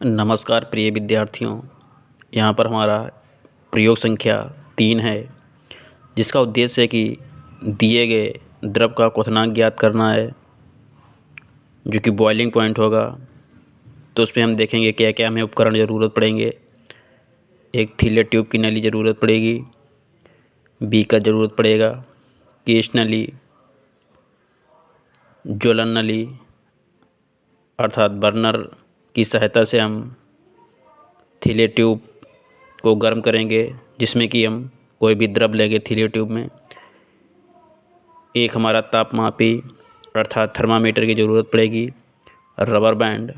नमस्कार प्रिय विद्यार्थियों। यहाँ पर हमारा प्रयोग संख्या 3 है, जिसका उद्देश्य है कि दिए गए द्रव का क्वथनांक ज्ञात करना है, जो कि बॉइलिंग पॉइंट होगा। तो उसमें हम देखेंगे क्या क्या हमें उपकरण ज़रूरत पड़ेंगे। एक थिलेट ट्यूब की नली ज़रूरत पड़ेगी, बीकर ज़रूरत पड़ेगा, केश नली, ज्वलन नली अर्थात बर्नर की सहायता से हम थिलेट ट्यूब को गर्म करेंगे, जिसमें कि हम कोई भी द्रव लेंगे थिलेट ट्यूब में। एक हमारा तापमापी अर्थात थर्मामीटर की ज़रूरत पड़ेगी, रबर बैंड,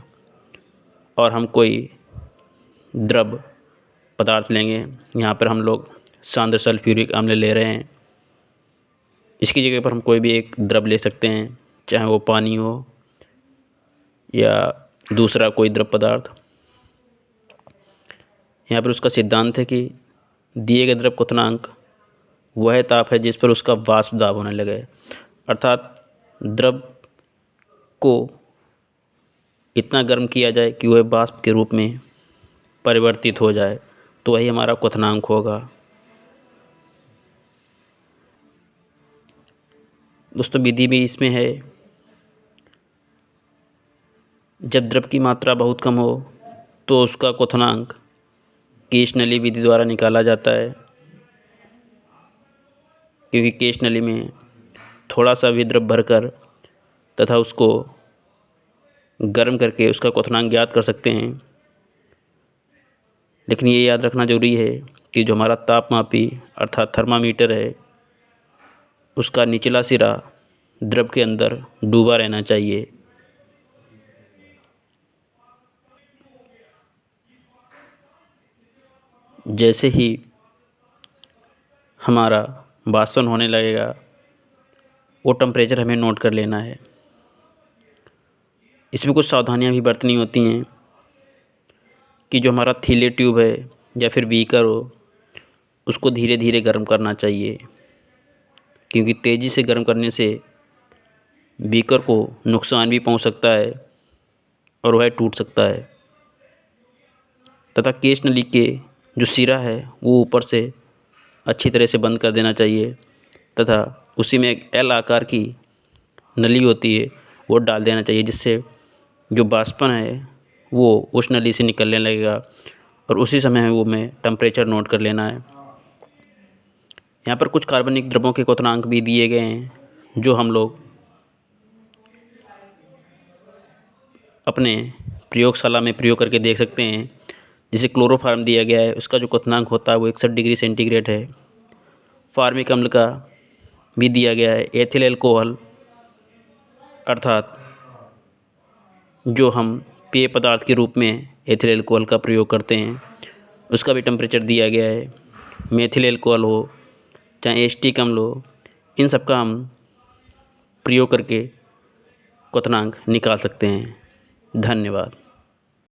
और हम कोई द्रव पदार्थ लेंगे। यहाँ पर हम लोग सांद्र सल्फ्यूरिक अम्ल ले रहे हैं। इसकी जगह पर हम कोई भी एक द्रव ले सकते हैं, चाहे वो पानी हो या दूसरा कोई द्रव पदार्थ। यहाँ पर उसका सिद्धांत है कि दिए गए द्रव क्वथनांक वह ताप है जिस पर उसका वाष्प दाब होने लगे, अर्थात द्रव को इतना गर्म किया जाए कि वह वाष्प के रूप में परिवर्तित हो जाए, तो वही हमारा क्वथनांक होगा। दोस्तों, विधि भी इसमें है, जब द्रव की मात्रा बहुत कम हो तो उसका क्वथनांक केश नली विधि द्वारा निकाला जाता है, क्योंकि केश नली में थोड़ा सा भी द्रव भरकर तथा उसको गर्म करके उसका क्वथनांक ज्ञात कर सकते हैं। लेकिन ये याद रखना जरूरी है कि जो हमारा तापमापी अर्थात थर्मामीटर है, उसका निचला सिरा द्रव के अंदर डूबा रहना चाहिए। जैसे ही हमारा वाष्पन होने लगेगा, वो टेम्परेचर हमें नोट कर लेना है। इसमें कुछ सावधानियां भी बरतनी होती हैं कि जो हमारा थिलेट ट्यूब है या फिर बीकर हो, उसको धीरे धीरे गर्म करना चाहिए, क्योंकि तेज़ी से गर्म करने से बीकर को नुकसान भी पहुंच सकता है और वह टूट सकता है। तथा केश नली के जो सिरा है वो ऊपर से अच्छी तरह से बंद कर देना चाहिए, तथा उसी में एक एल आकार की नली होती है वो डाल देना चाहिए, जिससे जो वाष्पन है वो उस नली से निकलने लगेगा और उसी समय वो में टेम्परेचर नोट कर लेना है। यहाँ पर कुछ कार्बनिक द्रव्यों के क्वथनांक भी दिए गए हैं, जो हम लोग अपने प्रयोगशाला में प्रयोग करके देख सकते हैं। जैसे क्लोरोफार्म दिया गया है, उसका जो क्वथनांक होता है वो 61 डिग्री सेंटीग्रेड है। फार्मिक अम्ल का भी दिया गया है, एथिल एल्कोहल अर्थात जो हम पेय पदार्थ के रूप में एथिल एल्कोहल का प्रयोग करते हैं, उसका भी टेम्परेचर दिया गया है। मेथिल एल्कोहल हो चाहे एसिटिक अम्ल हो, इन सब का हम प्रयोग करके क्वथनांक निकाल सकते हैं। धन्यवाद।